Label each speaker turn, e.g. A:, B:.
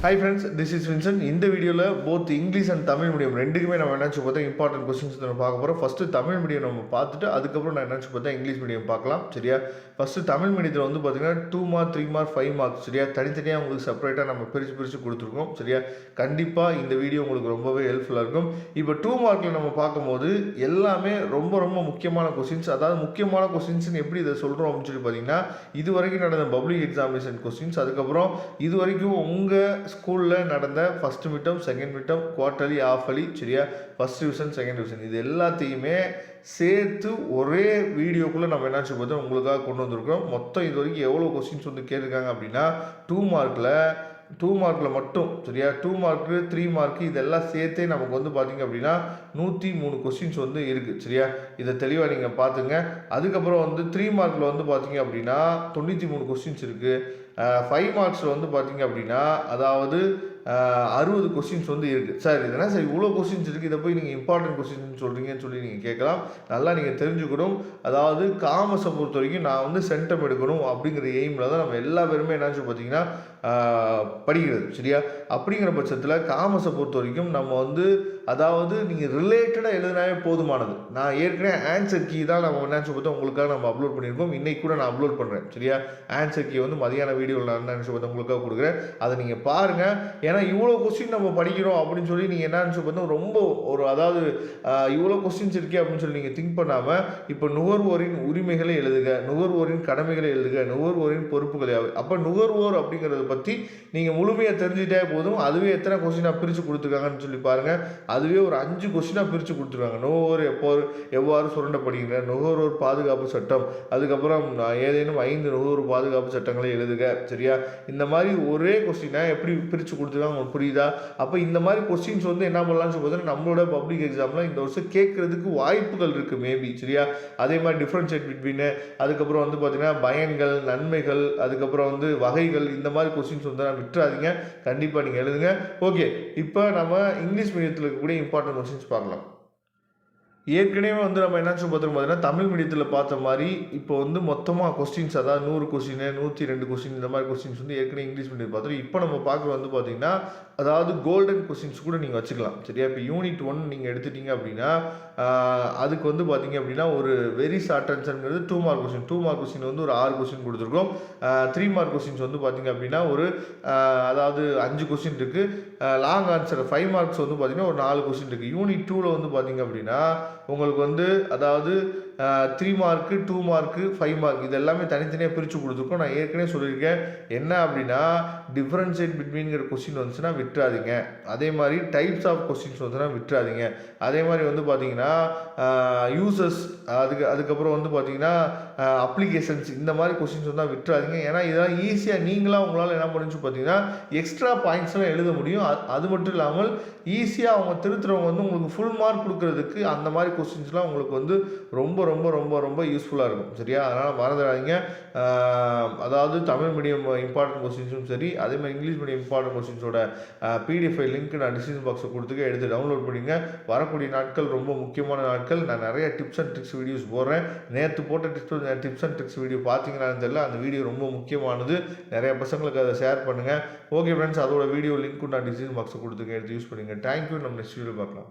A: Hi friends, this is Vinson. இந்த வீடியோவில் both English and Tamil medium ரெண்டுக்குமே நம்ம என்னாச்சு பார்த்தா இம்பார்ட்டன்ட் கொஸ்டின்ஸ் நம்ம பார்க்க போகிறோம். ஃபஸ்ட்டு தமிழ் மீடியம் நம்ம பார்த்துட்டு அதுக்கப்புறம் நான் என்னாச்சு பார்த்தா இங்கிலீஷ் மீடியம் பார்க்கலாம். சரியா? ஃபஸ்ட்டு தமிழ் மீடியத்தில் வந்து பார்த்தீங்கன்னா 2 மார்க் 3 மார்க் 5 மார்க் சரியா தனித்தனியாக உங்களுக்கு செப்பரேட்டாக நம்ம பிரித்து கொடுத்துருக்கோம். சரியா? கண்டிப்பாக இந்த வீடியோ உங்களுக்கு ரொம்பவே ஹெல்ப்ஃபுல்லாக இருக்கும். இப்போ 2 மார்க்கில் நம்ம பார்க்கும்போது எல்லாமே ரொம்ப ரொம்ப முக்கியமான கொஸ்டின்ஸ். அதாவது முக்கியமான கொஸ்டின்ஸ்னு எப்படி இதை சொல்கிறோம் அப்படின்னு சொல்லி பார்த்தீங்கன்னா, இது வரைக்கும் நடந்த பப்ளிக் எக்ஸாமினேஷன் கொஸ்டின்ஸ், அதுக்கப்புறம் இது வரைக்கும் உங்கள் ஸ்கூலில் நடந்த first midterm, second midterm, quarterly, half yearly சரியா, ஃபஸ்ட் டிவிஷன், செகண்ட் டிவிஷன், இது எல்லாத்தையுமே சேர்த்து ஒரே வீடியோக்குள்ளே நம்ம என்னாச்சு பார்த்தோம் உங்களுக்காக கொண்டு வந்திருக்கிறோம். மொத்தம் இது வரைக்கும் எவ்வளோ கொஸ்டின்ஸ் வந்து கேட்டிருக்காங்க அப்படின்னா 2 மார்க்கில் மட்டும் சரியா, 2 மார்க்கு 3 மார்க்கு இதெல்லாம் சேர்த்தே நமக்கு வந்து பார்த்திங்க அப்படின்னா 103 கொஸ்டின்ஸ் வந்து இருக்குது. சரியா? இதை தெளிவாக நீங்கள் பார்த்துங்க. அதுக்கப்புறம் வந்து 3 மார்க்கில் வந்து பார்த்திங்க அப்படின்னா 93 கொஸ்டின்ஸ் இருக்குது. 5 மார்க்ஸில் வந்து பார்த்திங்க அப்படின்னா அதாவது 60 கொஸ்டின்ஸ் வந்து இருக்குது. சார் இதெல்லாம் சார் இவ்வளோ கொஸ்டின்ஸ் இருக்குது, இதை போய் நீங்கள் இம்பார்ட்டன்ட் கொஸ்டின்ஸ் சொல்கிறீங்கன்னு சொல்லி நீங்கள் கேட்கலாம். நல்லா நீங்கள் தெரிஞ்சுக்கணும். அதாவது காமர்ஸை பொறுத்த வரைக்கும் நான் வந்து சென்டம் எடுக்கணும் அப்படிங்கிற எய்மில் தான் நம்ம எல்லா பேருமே என்னாச்சு பார்த்தீங்கன்னா படிக்கிறது. சரியா? அப்படிங்கிற பட்சத்தில் காமர்ஸை பொறுத்த வரைக்கும் நம்ம வந்து அதாவது நீங்கள் ரிலேட்டடாக எழுதினாவே போதுமானது. நான் ஏற்கனவே ஆன்சர் கீ தான் நம்ம என்னாச்சு பார்த்தா உங்களுக்காக நம்ம அப்லோட் பண்ணியிருக்கோம். இன்றைக்கி கூட நான் அப்லோட் பண்ணுறேன். சரியா? ஆன்சர் கீ வந்து மதியான வீடியோவில் நான் நினச்சி பார்த்தா உங்களுக்காக கொடுக்குறேன். அதை நீங்கள் பாருங்கள். ஏன்னா இவ்வளோ கொஸ்டின் நம்ம படிக்கிறோம் அப்படின்னு சொல்லி நீங்கள் என்ன நினச்சி பார்த்தா ரொம்ப ஒரு அதாவது இவ்வளோ கொஸ்டின்ஸ் இருக்கே அப்படின்னு சொல்லி நீங்கள் திங்க் பண்ணாமல் இப்போ நுகர்வோரின் உரிமைகளை எழுதுக, நுகர்வோரின் கடமைகளை எழுதுக, நுகர்வோரின் பொறுப்புகளை அப்போ நுகர்வோர் அப்படிங்கிறத பற்றி நீங்கள் முழுமையாக தெரிஞ்சுட்டே போதும். அதுவே எத்தனை கொஸ்டினாக பிரித்து கொடுத்துருக்காங்கன்னு சொல்லி பாருங்கள். அதுவே ஒரு 5 கொஸ்டினாக பிரித்து கொடுத்துருக்காங்க. நுகர்வோர் எவ்வாறு சுரண்டப்படுகின்ற, நுகர்வோர் பாதுகாப்பு சட்டம், அதுக்கப்புறம் ஏதேனும் 5 நுகர்வோர் பாதுகாப்பு சட்டங்களை எழுதுக. சரியா? இந்த மாதிரி ஒரே கொஸ்டினை எப்படி பிரித்து கொடுத்துருக்காங்க உங்களுக்கு புரியுதா? அப்போ இந்த மாதிரி கொஸ்டின்ஸ் வந்து என்ன பண்ணலாம்னு சொல்லி பார்த்தீங்கன்னா நம்மளோட பப்ளிக் எக்ஸாமில் இந்த வருஷம் கேட்கறதுக்கு வாய்ப்புகள் இருக்குது மேபி. சரியா? அதே மாதிரி டிஃப்ரென்ஷியேட் பிட்வீன், அதுக்கப்புறம் வந்து பார்த்தீங்கன்னா பயன்கள், நன்மைகள், அதுக்கப்புறம் வந்து வகைகள், இந்த மாதிரி கொஸ்டின்ஸ் வந்து நான் விட்டுறாதீங்க. கண்டிப்பாக நீங்கள் எழுதுங்க. ஓகே, இப்போ நம்ம இங்கிலீஷ் மீடியத்தில் இருக்கக்கூடிய இம்பார்ட்டன்ட் கொஸ்டின்ஸ் பார்க்கலாம். ஏற்கனவே வந்து நம்ம என்னாச்சு பார்த்தீங்கன்னா தமிழ் மீடியத்தில் பார்த்த மாதிரி இப்போ வந்து மொத்தமாக கொஸ்டின்ஸ் அதாவது 100 கொஸ்டின், 102 கொஸ்டின், இந்த மாதிரி கொஸ்டின்ஸ் வந்து ஏற்கனவே இங்கிலீஷ் மீடியம் பார்த்துட்டு இப்போ நம்ம பார்க்க வந்து பார்த்தீங்கன்னா அதாவது கோல்டன் கொஸ்டின்ஸ் கூட நீங்கள் வச்சுக்கலாம். சரியா? இப்போ யூனிட் 1 நீங்கள் எடுத்துட்டீங்க அப்படின்னா அதுக்கு வந்து பார்த்தீங்க அப்படின்னா ஒரு வெரி ஷார்ட் ஆன்சர்ங்கிறது 2 மார்க் கொஸ்டின். 2 மார்க் கொஸ்டின் வந்து ஒரு 6 கொஸ்டின் கொடுத்துருக்கோம். 3 மார்க் கொஸ்டின்ஸ் வந்து பார்த்தீங்க அப்படின்னா ஒரு அதாவது 5 கொஸ்டின் இருக்குது. லாங் ஆன்சர் 5 மார்க்ஸ் வந்து பார்த்தீங்கன்னா ஒரு 4 கொஸ்டின் இருக்குது. யூனிட் 2ல் வந்து பார்த்தீங்க அப்படின்னா உங்களுக்கு வந்து அதாவது 3 மார்க்கு, 2 மார்க்கு, 5 மார்க் இது எல்லாமே தனித்தனியாக பிரித்து கொடுத்துருக்கோம். நான் ஏற்கனவே சொல்லியிருக்கேன் என்ன அப்படின்னா டிஃப்ரென்ஷியேட் பிட்வீன்கிற கொஸ்டின் வந்துச்சுன்னா விட்டுறாதீங்க. அதே மாதிரி டைப்ஸ் ஆஃப் கொஸ்டின்ஸ் வந்துச்சுன்னா விட்டுறாதீங்க. அதே மாதிரி வந்து பார்த்தீங்கன்னா யூசஸ், அதுக்கப்புறம் வந்து பார்த்தீங்கன்னா அப்ளிகேஷன்ஸ், இந்த மாதிரி கொஸ்டின்ஸ் வந்தால் விட்டுறாதீங்க. ஏன்னா இதெல்லாம் ஈஸியாக நீங்களாக உங்களால் என்ன பண்ணுச்சு பார்த்தீங்கன்னா எக்ஸ்ட்ரா பாயிண்ட்ஸ்லாம் எழுத முடியும். அது மட்டும் இல்லாமல் ஈஸியாக அவங்க திருத்துறவங்க வந்து உங்களுக்கு ஃபுல் மார்க் கொடுக்கறதுக்கு அந்த மாதிரி கொஸ்டின்ஸ்லாம் உங்களுக்கு வந்து ரொம்ப ரொம்ப ரொம்ப ரொம்ப யூஸ்ஃபுல்லாக இருக்கும். சரியா? அதனால் மறந்துடாதீங்க. அதாவது தமிழ் மீடியம் இம்பார்ட்டன்ட் கொஸ்டின்ஸும் சரி, அதே மாதிரி இங்கிலீஷ் மீடியம் இம்பார்ட்டன்ட் கொஸ்டின்ஸோட பிடிஎஃப் லிங்க் நான் டிஸ்கிரிப்ஷன் பாக்ஸில் கொடுத்துக்க, எடுத்து டவுன்லோட் பண்ணிங்க. வரக்கூடிய நாட்கள் ரொம்ப முக்கியமான நாட்கள். நான் நிறைய டிப்ஸ் அண்ட் ட்ரிக்ஸ் வீடியோஸ் போடுறேன். நேற்று போட்ட டிப்ஸ் அண்ட் ட்ரிக்ஸ் வீடியோ பார்த்தீங்கன்னான்னு தெரியல, அந்த வீடியோ ரொம்ப முக்கியமானது. நிறைய பசங்களுக்கு அதை ஷேர் பண்ணுங்கள். ஓகே ஃப்ரெண்ட்ஸ், அதோட வீடியோ லிங்க்கும் நான் டிஸ்கிரிப்ஷன் பாக்ஸில் கொடுத்துக்க, எடுத்து யூஸ் பண்ணுங்கள். தேங்க்யூ. நம்ம நெக்ஸ்ட் வீடியோ பார்க்கலாம்.